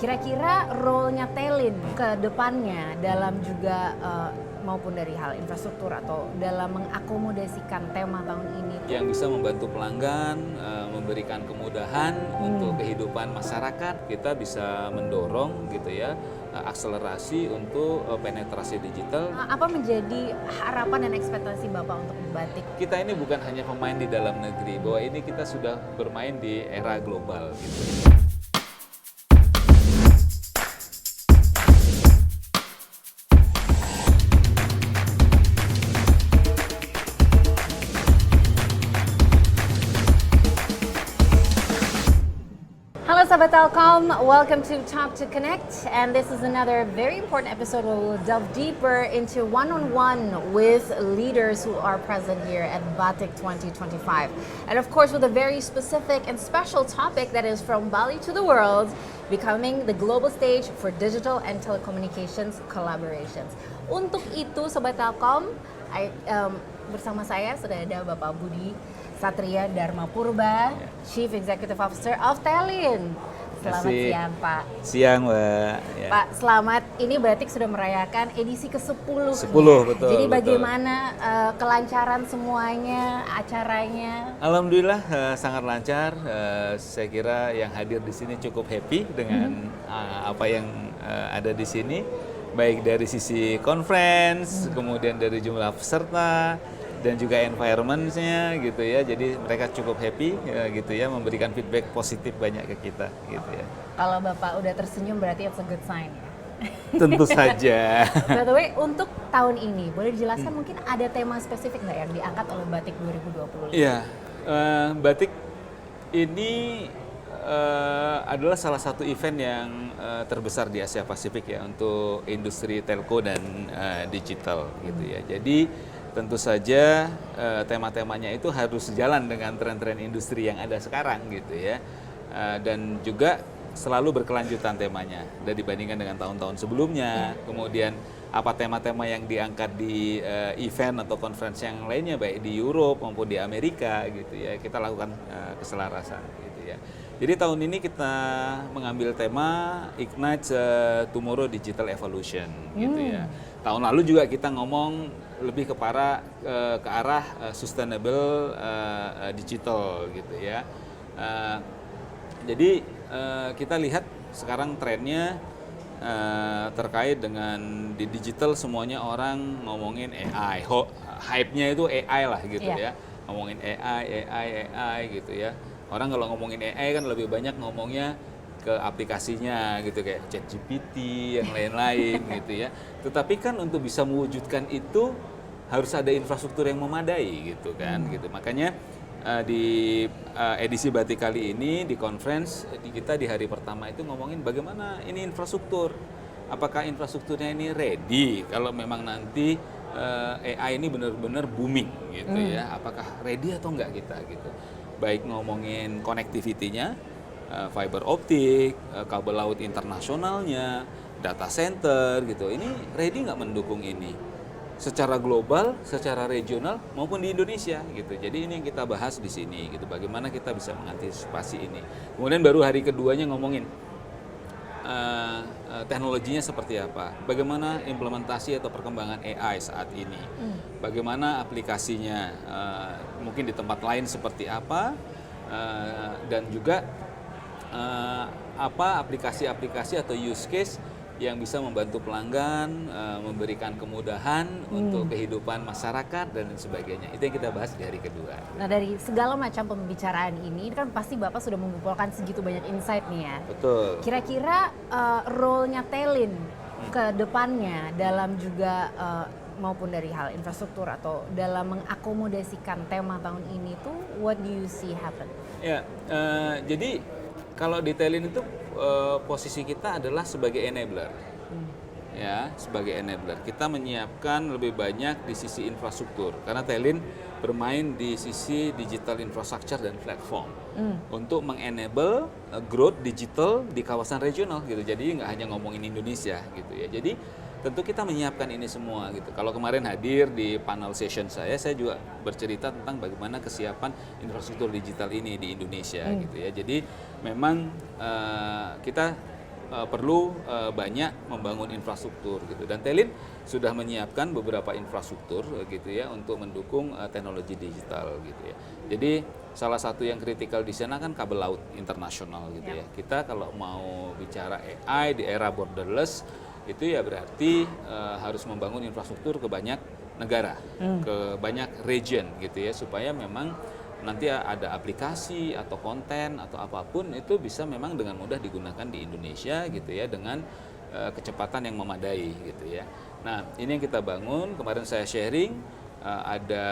Kira-kira role-nya Telin ke depannya dalam juga maupun dari hal infrastruktur atau dalam mengakomodasikan tema tahun ini yang bisa membantu pelanggan, memberikan kemudahan untuk kehidupan masyarakat. Kita bisa mendorong gitu ya, akselerasi untuk penetrasi digital. apa menjadi harapan dan ekspektasi Bapak untuk batik? Kita ini bukan hanya pemain di dalam negeri, bahwa ini kita sudah bermain di era global gitu. Halo Sahabat Telkom, welcome to Talk to Connect, and this is another very important episode where we'll delve deeper into one-on-one with leaders who are present here at Batik 2025. And of course with a very specific and special topic that is from Bali to the world, becoming the global stage for digital and telecommunications collaborations. Untuk itu Sobat Telkom, bersama saya sudah ada Bapak Budi Satria Dharma Purba, Chief Executive Officer of Telin. Selamat siang, Pak. Siang, Mbak. Ya. Pak, selamat. Ini Batik sudah merayakan edisi ke-10. 10, betul. Jadi betul. bagaimana kelancaran semuanya, acaranya? Alhamdulillah sangat lancar. Saya kira yang hadir di sini cukup happy dengan apa yang ada di sini, baik dari sisi conference, kemudian dari jumlah peserta, dan juga environment-nya gitu ya. Jadi mereka cukup happy gitu ya, memberikan feedback positif banyak ke kita gitu ya. Kalau Bapak udah tersenyum berarti it's a good sign ya. Tentu saja. By the way, untuk tahun ini boleh dijelaskan mungkin ada tema spesifik nggak yang diangkat oleh Batik 2020? Iya, Batik ini adalah salah satu event yang terbesar di Asia Pasifik ya untuk industri telco dan digital gitu ya. Jadi tentu saja tema-temanya itu harus sejalan dengan tren-tren industri yang ada sekarang gitu ya, dan juga selalu berkelanjutan temanya dan dibandingkan dengan tahun-tahun sebelumnya. Kemudian apa tema-tema yang diangkat di event atau conference yang lainnya baik di Europe maupun di Amerika gitu ya, kita lakukan keselarasan gitu ya. Jadi tahun ini kita mengambil tema Ignite Tomorrow Digital Evolution gitu ya. Tahun lalu juga kita ngomong lebih ke arah sustainable digital gitu ya. Jadi kita lihat sekarang trennya terkait dengan di digital, semuanya orang ngomongin AI, hype-nya itu AI lah gitu ya. Ngomongin AI gitu ya. Orang kalau ngomongin AI kan lebih banyak ngomongnya ke aplikasinya gitu, kayak ChatGPT yang lain-lain gitu ya. Tetapi kan untuk bisa mewujudkan itu harus ada infrastruktur yang memadai gitu kan gitu. Makanya di edisi Batik kali ini di conference kita di hari pertama itu ngomongin bagaimana ini infrastruktur. Apakah infrastrukturnya ini ready kalau memang nanti AI ini benar-benar booming gitu ya. Apakah ready atau enggak kita gitu. Baik ngomongin connectivity-nya, fiber optik, kabel laut internasionalnya, data center gitu. Ini ready nggak mendukung ini? Secara global, secara regional maupun di Indonesia gitu. Jadi ini yang kita bahas di sini gitu. Bagaimana kita bisa mengantisipasi ini. Kemudian baru hari keduanya ngomongin teknologinya seperti apa, bagaimana implementasi atau perkembangan AI saat ini, bagaimana aplikasinya, mungkin di tempat lain seperti apa, dan juga apa aplikasi-aplikasi atau use case yang bisa membantu pelanggan, memberikan kemudahan untuk kehidupan masyarakat dan sebagainya. Itu yang kita bahas di hari kedua. Nah dari segala macam pembicaraan ini kan pasti Bapak sudah mengumpulkan segitu banyak insight nih ya. Betul. Kira-kira role-nya Telin ke depannya dalam juga maupun dari hal infrastruktur atau dalam mengakomodasikan tema tahun ini tuh what do you see happen? Ya, jadi kalau di Telin itu posisi kita adalah sebagai enabler, ya, sebagai enabler. Kita menyiapkan lebih banyak di sisi infrastruktur, karena Telin bermain di sisi digital infrastructure dan platform untuk mengenable growth digital di kawasan regional gitu. Jadi nggak hanya ngomongin Indonesia gitu ya. Jadi tentu kita menyiapkan ini semua gitu. Kalau kemarin hadir di panel session saya juga bercerita tentang bagaimana kesiapan infrastruktur digital ini di Indonesia gitu ya. Jadi memang kita perlu banyak membangun infrastruktur gitu. Dan Telin sudah menyiapkan beberapa infrastruktur gitu ya untuk mendukung teknologi digital gitu ya. Jadi salah satu yang kritikal di sana kan kabel laut internasional gitu ya. Kita kalau mau bicara AI di era borderless itu ya berarti harus membangun infrastruktur ke banyak negara, ke banyak region gitu ya, supaya memang nanti ada aplikasi atau konten atau apapun itu bisa memang dengan mudah digunakan di Indonesia gitu ya, dengan kecepatan yang memadai gitu ya. Nah ini yang kita bangun, kemarin saya sharing ada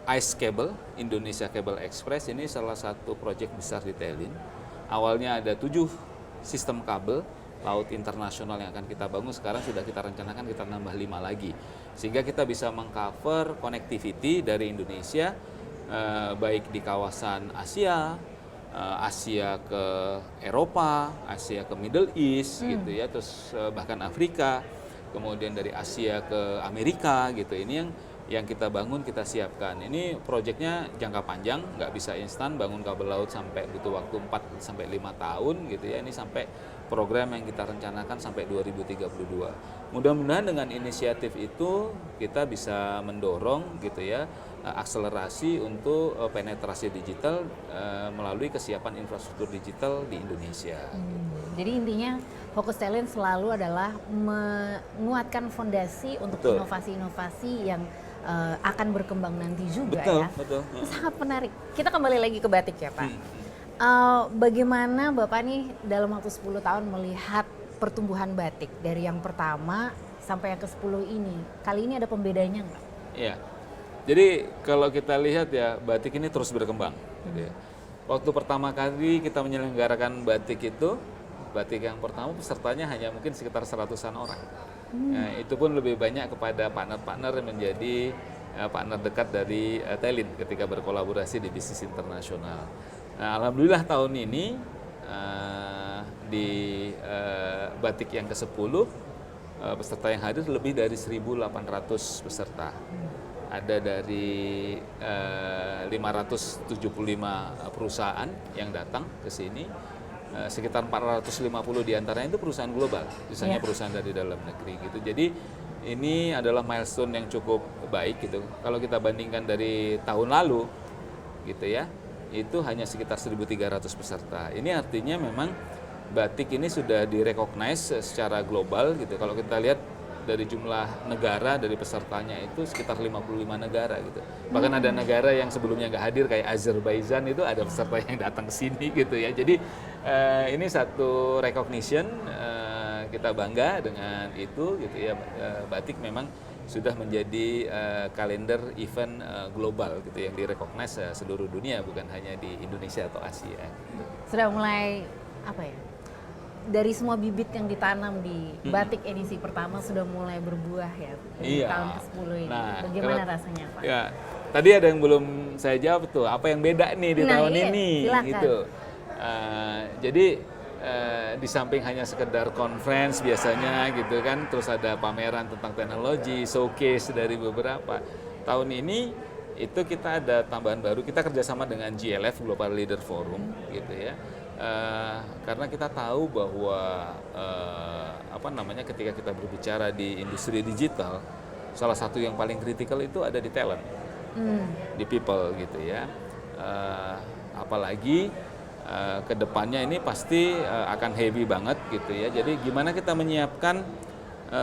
ICE Cable, Indonesia Cable Express, ini salah satu proyek besar di Telin. Awalnya ada 7 sistem kabel laut internasional yang akan kita bangun, sekarang sudah kita rencanakan kita nambah 5 lagi. Sehingga kita bisa mengcover connectivity dari Indonesia, baik di kawasan Asia, Asia ke Eropa, Asia ke Middle East gitu ya, terus bahkan Afrika, kemudian dari Asia ke Amerika gitu. Ini yang kita bangun, kita siapkan. Ini proyeknya jangka panjang, nggak bisa instan bangun kabel laut sampai butuh waktu 4 sampai 5 tahun gitu ya. Ini sampai program yang kita rencanakan sampai 2032. Mudah-mudahan dengan inisiatif itu kita bisa mendorong gitu ya akselerasi untuk penetrasi digital melalui kesiapan infrastruktur digital di Indonesia. Jadi intinya fokus Telin selalu adalah menguatkan fondasi untuk inovasi-inovasi yang akan berkembang nanti juga. Betul, ya. Betul. Sangat menarik. Kita kembali lagi ke batik ya Pak. Bagaimana Bapak nih dalam waktu 10 tahun melihat pertumbuhan batik dari yang pertama sampai yang ke-10 ini? Kali ini ada pembedanya nggak? Iya. Jadi kalau kita lihat ya, batik ini terus berkembang. Gitu ya. Waktu pertama kali kita menyelenggarakan batik itu, batik yang pertama pesertanya hanya mungkin sekitar 100-an orang. Nah, itu pun lebih banyak kepada partner-partner yang menjadi partner dekat dari Telin ketika berkolaborasi di bisnis internasional. Nah, alhamdulillah tahun ini di batik yang ke-10 peserta yang hadir lebih dari 1.800 peserta. Ada dari 575 perusahaan yang datang ke sini, sekitar 450 diantaranya itu perusahaan global, misalnya perusahaan dari dalam negeri gitu. Jadi ini adalah milestone yang cukup baik gitu. Kalau kita bandingkan dari tahun lalu gitu ya, itu hanya sekitar 1.300 peserta. Ini artinya memang batik ini sudah direcognize secara global gitu. Kalau kita lihat dari jumlah negara dari pesertanya itu sekitar 55 negara gitu. Bahkan ada negara yang sebelumnya nggak hadir kayak Azerbaijan, itu ada peserta yang datang ke sini gitu ya. Jadi ini satu recognition, kita bangga dengan itu gitu ya. Batik memang sudah menjadi kalender event global gitu yang direcognize seluruh dunia, bukan hanya di Indonesia atau Asia. Gitu. Sudah mulai apa ya? Dari semua bibit yang ditanam di batik edisi pertama sudah mulai berbuah ya di tahun ke-10 ini. Nah, bagaimana rasanya Pak? Ya, tadi ada yang belum saya jawab tuh, apa yang beda nih di tahun ini? Silakan. Gitu. Jadi di samping hanya sekedar conference biasanya gitu kan, terus ada pameran tentang teknologi, showcase dari beberapa. Tahun ini itu kita ada tambahan baru, kita kerjasama dengan GLF Global Leader Forum gitu ya. Karena kita tahu bahwa ketika kita berbicara di industri digital, salah satu yang paling kritikal itu ada di talent, di people gitu ya. Apalagi kedepannya ini pasti akan heavy banget gitu ya. Jadi gimana kita menyiapkan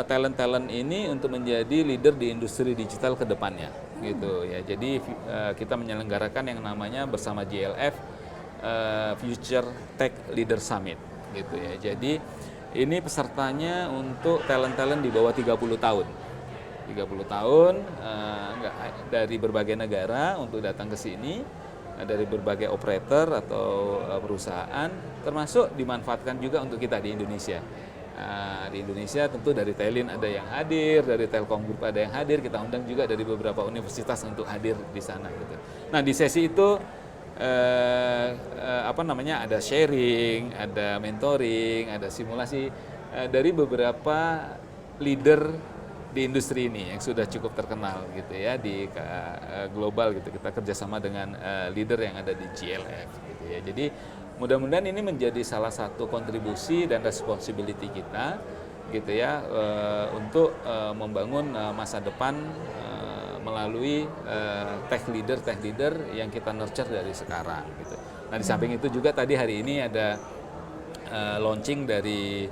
talent-talent ini untuk menjadi leader di industri digital kedepannya gitu ya. Jadi kita menyelenggarakan yang namanya bersama GLF Future Tech Leader Summit gitu ya. Jadi ini pesertanya untuk talent-talent di bawah 30 tahun. 30 tahun dari berbagai negara untuk datang ke sini, dari berbagai operator atau perusahaan, termasuk dimanfaatkan juga untuk kita di Indonesia. Di Indonesia tentu dari Telin ada yang hadir, dari Telkom Group ada yang hadir, kita undang juga dari beberapa universitas untuk hadir di sana gitu. Nah, di sesi itu ada sharing, ada mentoring, ada simulasi dari beberapa leader di industri ini yang sudah cukup terkenal gitu ya di global gitu. Kita kerjasama dengan leader yang ada di GLF gitu ya. Jadi Mudah-mudahan ini menjadi salah satu kontribusi dan responsibility kita gitu ya untuk membangun masa depan melalui tech leader yang kita nurture dari sekarang gitu. Nah, di samping itu juga tadi hari ini ada launching dari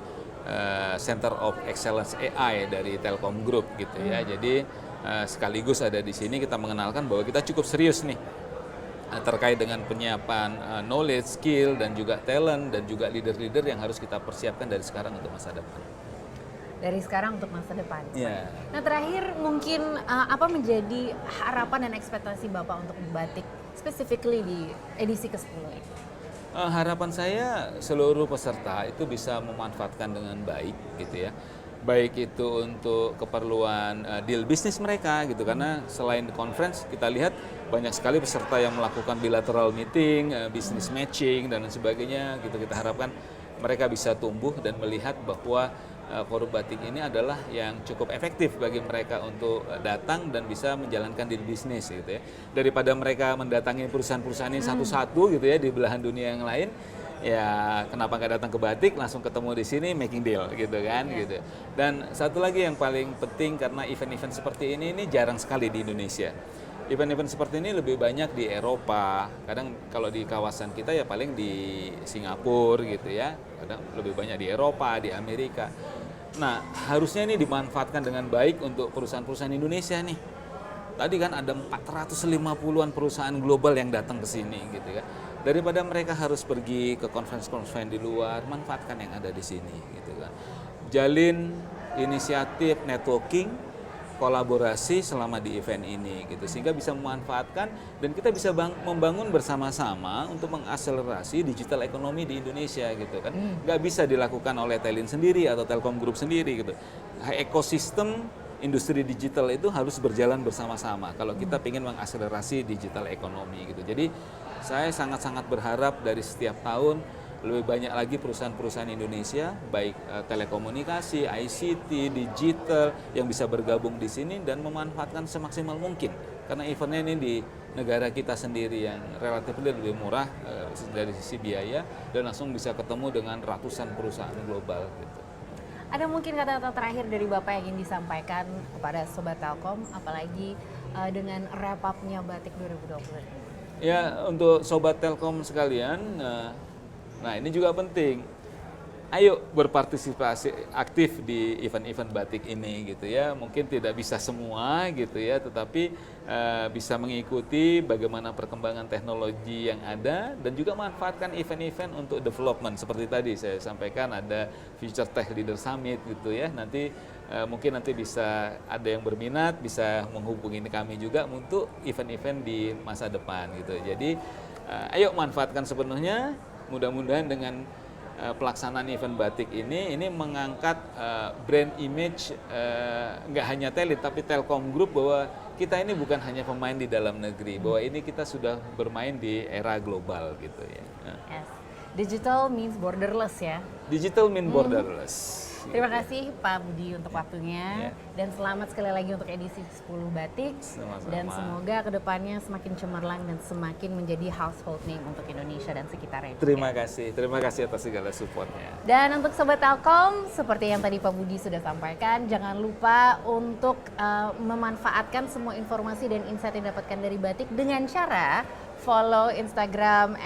Center of Excellence AI dari Telkom Group gitu ya. Jadi sekaligus ada di sini kita mengenalkan bahwa kita cukup serius nih terkait dengan penyiapan knowledge, skill, dan juga talent, dan juga leader-leader yang harus kita persiapkan dari sekarang untuk masa depan. Dari sekarang untuk masa depan. Yeah. Nah terakhir mungkin apa menjadi harapan dan ekspektasi Bapak untuk batik, specifically di edisi ke-10 ini? Harapan saya seluruh peserta itu bisa memanfaatkan dengan baik gitu ya. Baik itu untuk keperluan deal bisnis mereka gitu, karena selain conference kita lihat banyak sekali peserta yang melakukan bilateral meeting, business matching dan sebagainya gitu. Kita harapkan mereka bisa tumbuh dan melihat bahwa forum batik ini adalah yang cukup efektif bagi mereka untuk datang dan bisa menjalankan deal bisnis gitu ya. Daripada mereka mendatangi perusahaan-perusahaan ini satu-satu gitu ya di belahan dunia yang lain, ya kenapa nggak datang ke batik, langsung ketemu di sini making deal gitu kan gitu. Dan satu lagi yang paling penting, karena event-event seperti ini jarang sekali di Indonesia. Event-event seperti ini lebih banyak di Eropa, kadang kalau di kawasan kita ya paling di Singapura gitu ya, kadang lebih banyak di Eropa, di Amerika. Nah harusnya ini dimanfaatkan dengan baik untuk perusahaan-perusahaan Indonesia nih. Tadi kan ada 450-an perusahaan global yang datang ke sini gitu ya. Daripada mereka harus pergi ke conference-conference di luar, manfaatkan yang ada di sini gitu kan. Jalin inisiatif networking, kolaborasi selama di event ini gitu, sehingga bisa memanfaatkan dan kita bisa membangun bersama-sama untuk mengakselerasi digital ekonomi di Indonesia gitu kan. Nggak bisa dilakukan oleh Telin sendiri atau Telkom Group sendiri gitu. Ekosistem industri digital itu harus berjalan bersama-sama kalau kita ingin mengakselerasi digital ekonomi gitu. Jadi saya sangat-sangat berharap dari setiap tahun lebih banyak lagi perusahaan-perusahaan Indonesia, baik telekomunikasi, ICT, digital yang bisa bergabung di sini dan memanfaatkan semaksimal mungkin. Karena eventnya ini di negara kita sendiri yang relatif lebih murah dari sisi biaya dan langsung bisa ketemu dengan ratusan perusahaan global gitu. Ada mungkin kata-kata terakhir dari Bapak yang ingin disampaikan kepada Sobat Telkom, apalagi dengan wrap up-nya Batik 2020? Ya, untuk Sobat Telkom sekalian, nah ini juga penting. Ayo berpartisipasi aktif di event-event batik ini gitu ya. Mungkin tidak bisa semua gitu ya, tetapi bisa mengikuti bagaimana perkembangan teknologi yang ada dan juga manfaatkan event-event untuk development. Seperti tadi saya sampaikan ada Future Tech Leader Summit gitu ya. Nanti mungkin nanti bisa ada yang berminat bisa menghubungi kami juga untuk event-event di masa depan gitu. Jadi ayo manfaatkan sepenuhnya. Mudah-mudahan dengan pelaksanaan event batik ini mengangkat brand image nggak hanya Telin tapi Telkom Group bahwa kita ini bukan hanya pemain di dalam negeri, bahwa ini kita sudah bermain di era global gitu ya. Yes. Digital means borderless ya. Digital means borderless. Terima kasih Pak Budi untuk waktunya dan selamat sekali lagi untuk edisi 10 Batik. Sama-sama. Dan semoga kedepannya semakin cemerlang dan semakin menjadi household name untuk Indonesia dan sekitarnya. Terima kasih atas segala supportnya. Dan untuk Sobat Telkom, seperti yang tadi Pak Budi sudah sampaikan, jangan lupa untuk memanfaatkan semua informasi dan insight yang didapatkan dari Batik dengan cara follow Instagram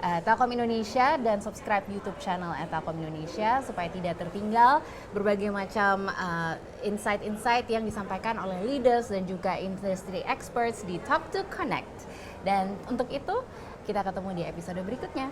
@Telkom Indonesia dan subscribe YouTube channel @Telkom Indonesia supaya tidak tertinggal berbagai macam insight-insight yang disampaikan oleh leaders dan juga industry experts di Talk to Connect. Dan untuk itu kita ketemu di episode berikutnya.